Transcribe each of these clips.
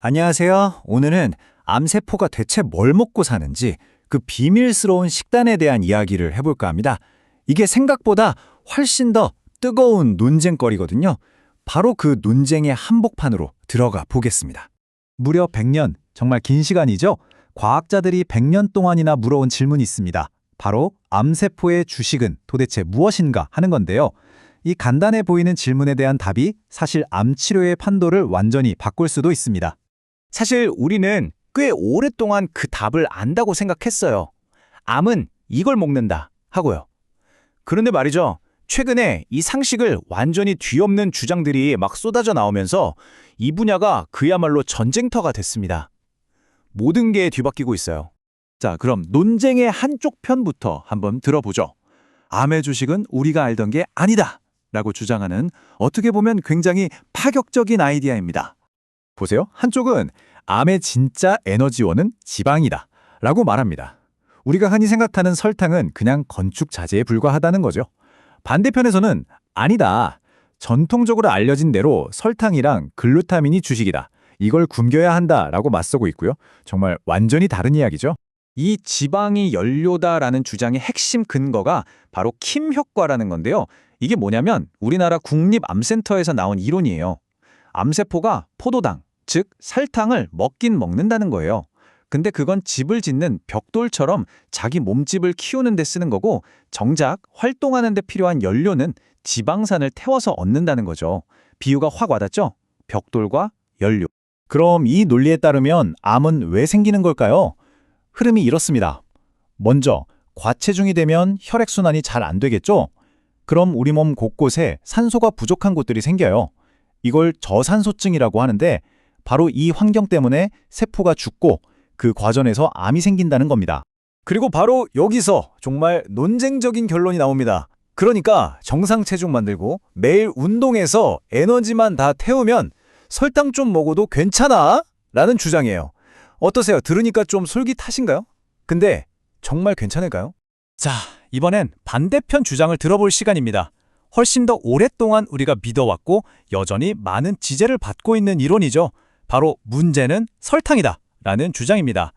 안녕하세요. 오늘은 암세포가 대체 뭘 먹고 사는지 그 비밀스러운 식단에 대한 이야기를 해볼까 합니다. 이게 생각보다 훨씬 더 뜨거운 논쟁거리거든요. 바로 그 논쟁의 한복판으로 들어가 보겠습니다. 무려 100년, 정말 긴 시간이죠? 과학자들이 100년 동안이나 물어온 질문이 있습니다. 바로 암세포의 주식은 도대체 무엇인가 하는 건데요. 이 간단해 보이는 질문에 대한 답이 사실 암 치료의 판도를 완전히 바꿀 수도 있습니다. 사실 우리는 꽤 오랫동안 그 답을 안다고 생각했어요. 암은 이걸 먹는다 하고요. 그런데 말이죠. 최근에 이 상식을 완전히 뒤엎는 주장들이 막 쏟아져 나오면서 이 분야가 그야말로 전쟁터가 됐습니다. 모든 게 뒤바뀌고 있어요. 자, 그럼 논쟁의 한쪽 편부터 한번 들어보죠. 암의 주식은 우리가 알던 게 아니다! 라고 주장하는 어떻게 보면 굉장히 파격적인 아이디어입니다. 보세요. 한쪽은 암의 진짜 에너지원은 지방이다 라고 말합니다. 우리가 흔히 생각하는 설탕은 그냥 건축 자재에 불과하다는 거죠. 반대편에서는 아니다. 전통적으로 알려진 대로 설탕이랑 글루타민이 주식이다. 이걸 굶겨야 한다라고 맞서고 있고요. 정말 완전히 다른 이야기죠. 이 지방이 연료다라는 주장의 핵심 근거가 바로 킴 효과라는 건데요. 이게 뭐냐면 우리나라 국립암센터에서 나온 이론이에요. 암세포가 포도당, 즉 설탕을 먹긴 먹는다는 거예요. 근데 그건 집을 짓는 벽돌처럼 자기 몸집을 키우는 데 쓰는 거고 정작 활동하는 데 필요한 연료는 지방산을 태워서 얻는다는 거죠. 비유가 확 와닿죠? 벽돌과 연료. 그럼 이 논리에 따르면 암은 왜 생기는 걸까요? 흐름이 이렇습니다. 먼저 과체중이 되면 혈액순환이 잘 안 되겠죠? 그럼 우리 몸 곳곳에 산소가 부족한 곳들이 생겨요. 이걸 저산소증이라고 하는데 바로 이 환경 때문에 세포가 죽고 그 과정에서 암이 생긴다는 겁니다. 그리고 바로 여기서 정말 논쟁적인 결론이 나옵니다. 그러니까 정상 체중 만들고 매일 운동해서 에너지만 다 태우면 설탕 좀 먹어도 괜찮아? 라는 주장이에요. 어떠세요? 들으니까 좀 솔깃하신가요? 근데 정말 괜찮을까요? 자, 이번엔 반대편 주장을 들어볼 시간입니다. 훨씬 더 오랫동안 우리가 믿어왔고 여전히 많은 지지를 받고 있는 이론이죠. 바로 문제는 설탕이다 라는 주장입니다.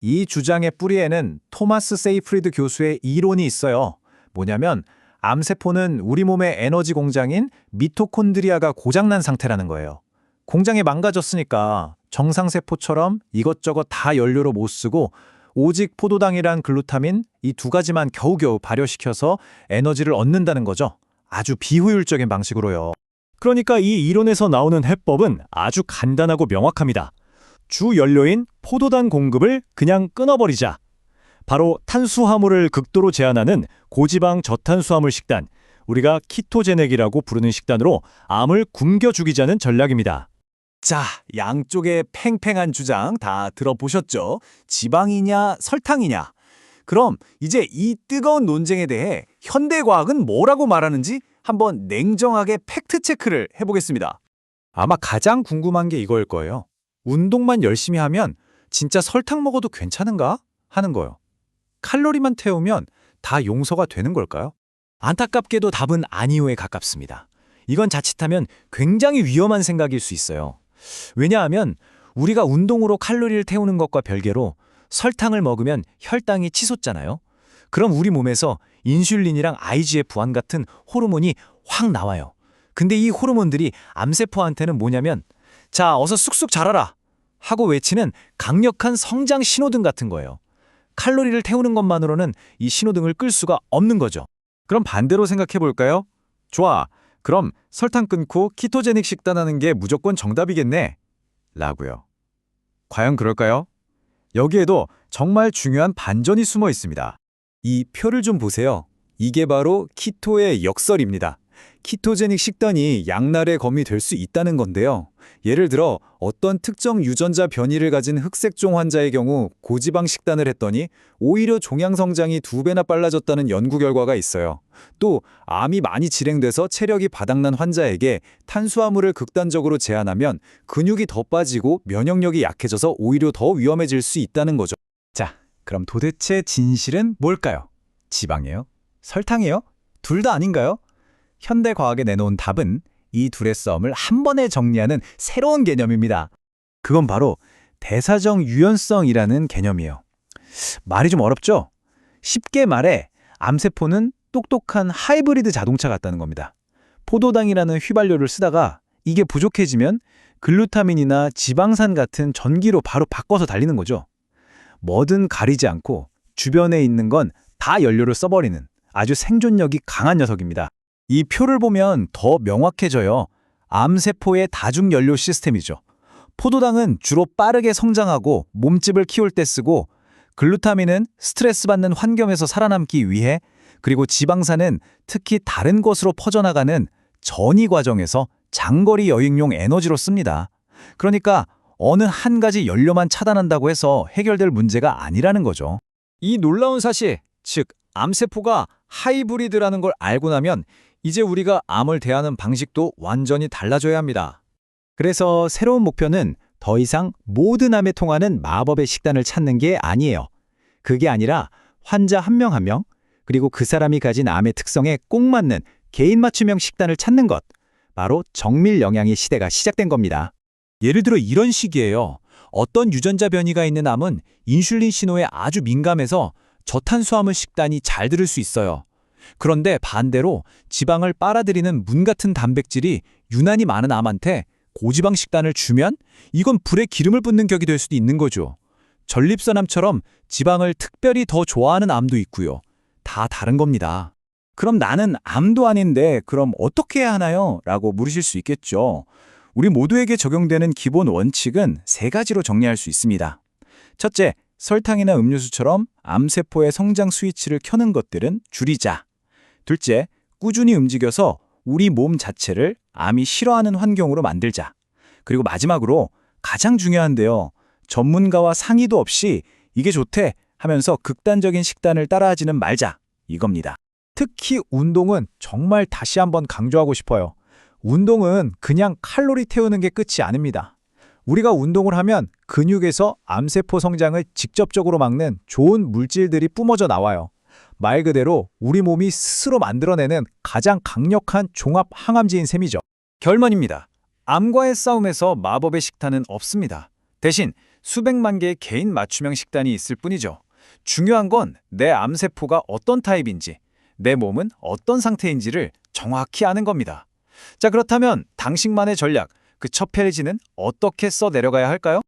이 주장의 뿌리에는 토마스 세이프리드 교수의 이론이 있어요. 뭐냐면 암세포는 우리 몸의 에너지 공장인 미토콘드리아가 고장난 상태라는 거예요. 공장이 망가졌으니까 정상세포처럼 이것저것 다 연료로 못 쓰고 오직 포도당이란 글루타민 이 두 가지만 겨우겨우 발효시켜서 에너지를 얻는다는 거죠. 아주 비효율적인 방식으로요. 그러니까 이 이론에서 나오는 해법은 아주 간단하고 명확합니다. 주 연료인 포도당 공급을 그냥 끊어버리자. 바로 탄수화물을 극도로 제한하는 고지방 저탄수화물 식단, 우리가 키토제닉이라고 부르는 식단으로 암을 굶겨 죽이자는 전략입니다. 자, 양쪽의 팽팽한 주장 다 들어보셨죠? 지방이냐 설탕이냐? 그럼 이제 이 뜨거운 논쟁에 대해 현대과학은 뭐라고 말하는지 한번 냉정하게 팩트체크를 해보겠습니다. 아마 가장 궁금한 게 이거일 거예요. 운동만 열심히 하면 진짜 설탕 먹어도 괜찮은가? 하는 거예요. 칼로리만 태우면 다 용서가 되는 걸까요? 안타깝게도 답은 아니오에 가깝습니다. 이건 자칫하면 굉장히 위험한 생각일 수 있어요. 왜냐하면 우리가 운동으로 칼로리를 태우는 것과 별개로 설탕을 먹으면 혈당이 치솟잖아요. 그럼 우리 몸에서 인슐린이랑 IGF-1 같은 호르몬이 확 나와요. 근데 이 호르몬들이 암세포한테는 뭐냐면 자, 어서 쑥쑥 자라라 하고 외치는 강력한 성장 신호등 같은 거예요. 칼로리를 태우는 것만으로는 이 신호등을 끌 수가 없는 거죠. 그럼 반대로 생각해 볼까요? 좋아. 그럼 설탕 끊고 키토제닉 식단하는 게 무조건 정답이겠네. 라고요. 과연 그럴까요? 여기에도 정말 중요한 반전이 숨어 있습니다. 이 표를 좀 보세요. 이게 바로 키토의 역설입니다. 키토제닉 식단이 양날의 검이 될 수 있다는 건데요. 예를 들어 어떤 특정 유전자 변이를 가진 흑색종 환자의 경우 고지방 식단을 했더니 오히려 종양 성장이 2배나 빨라졌다는 연구 결과가 있어요. 또 암이 많이 진행돼서 체력이 바닥난 환자에게 탄수화물을 극단적으로 제한하면 근육이 더 빠지고 면역력이 약해져서 오히려 더 위험해질 수 있다는 거죠. 자, 그럼 도대체 진실은 뭘까요? 지방이에요? 설탕이에요? 둘 다 아닌가요? 현대과학에 내놓은 답은 이 둘의 싸움을 한 번에 정리하는 새로운 개념입니다. 그건 바로 대사정 유연성이라는 개념이에요. 말이 좀 어렵죠? 쉽게 말해 암세포는 똑똑한 하이브리드 자동차 같다는 겁니다. 포도당이라는 휘발유를 쓰다가 이게 부족해지면 글루타민이나 지방산 같은 전기로 바로 바꿔서 달리는 거죠. 뭐든 가리지 않고 주변에 있는 건 다 연료를 써버리는 아주 생존력이 강한 녀석입니다. 이 표를 보면 더 명확해져요. 암세포의 다중연료 시스템이죠. 포도당은 주로 빠르게 성장하고 몸집을 키울 때 쓰고, 글루타민은 스트레스 받는 환경에서 살아남기 위해, 그리고 지방산은 특히 다른 곳으로 퍼져나가는 전이 과정에서 장거리 여행용 에너지로 씁니다. 그러니까 어느 한 가지 연료만 차단한다고 해서 해결될 문제가 아니라는 거죠. 이 놀라운 사실, 즉 암세포가 하이브리드라는 걸 알고 나면 이제 우리가 암을 대하는 방식도 완전히 달라져야 합니다. 그래서 새로운 목표는 더 이상 모든 암에 통하는 마법의 식단을 찾는 게 아니에요. 그게 아니라 환자 한 명 한 명, 그리고 그 사람이 가진 암의 특성에 꼭 맞는 개인 맞춤형 식단을 찾는 것. 바로 정밀 영양의 시대가 시작된 겁니다. 예를 들어 이런 식이에요. 어떤 유전자 변이가 있는 암은 인슐린 신호에 아주 민감해서 저탄수화물 식단이 잘 들을 수 있어요. 그런데 반대로 지방을 빨아들이는 문 같은 단백질이 유난히 많은 암한테 고지방 식단을 주면 이건 불에 기름을 붓는 격이 될 수도 있는 거죠. 전립선암처럼 지방을 특별히 더 좋아하는 암도 있고요. 다 다른 겁니다. 그럼 나는 암도 아닌데 그럼 어떻게 해야 하나요? 라고 물으실 수 있겠죠. 우리 모두에게 적용되는 기본 원칙은 세 가지로 정리할 수 있습니다. 첫째, 설탕이나 음료수처럼 암세포의 성장 스위치를 켜는 것들은 줄이자. 둘째, 꾸준히 움직여서 우리 몸 자체를 암이 싫어하는 환경으로 만들자. 그리고 마지막으로 가장 중요한데요. 전문가와 상의도 없이 이게 좋대 하면서 극단적인 식단을 따라하지는 말자. 이겁니다. 특히 운동은 정말 다시 한번 강조하고 싶어요. 운동은 그냥 칼로리 태우는 게 끝이 아닙니다. 우리가 운동을 하면 근육에서 암세포 성장을 직접적으로 막는 좋은 물질들이 뿜어져 나와요. 말 그대로 우리 몸이 스스로 만들어내는 가장 강력한 종합 항암제인 셈이죠. 결론입니다. 암과의 싸움에서 마법의 식단은 없습니다. 대신 수백만 개의 개인 맞춤형 식단이 있을 뿐이죠. 중요한 건 내 암세포가 어떤 타입인지, 내 몸은 어떤 상태인지를 정확히 아는 겁니다. 자, 그렇다면 당신만의 전략, 그 첫 페이지는 어떻게 써 내려가야 할까요?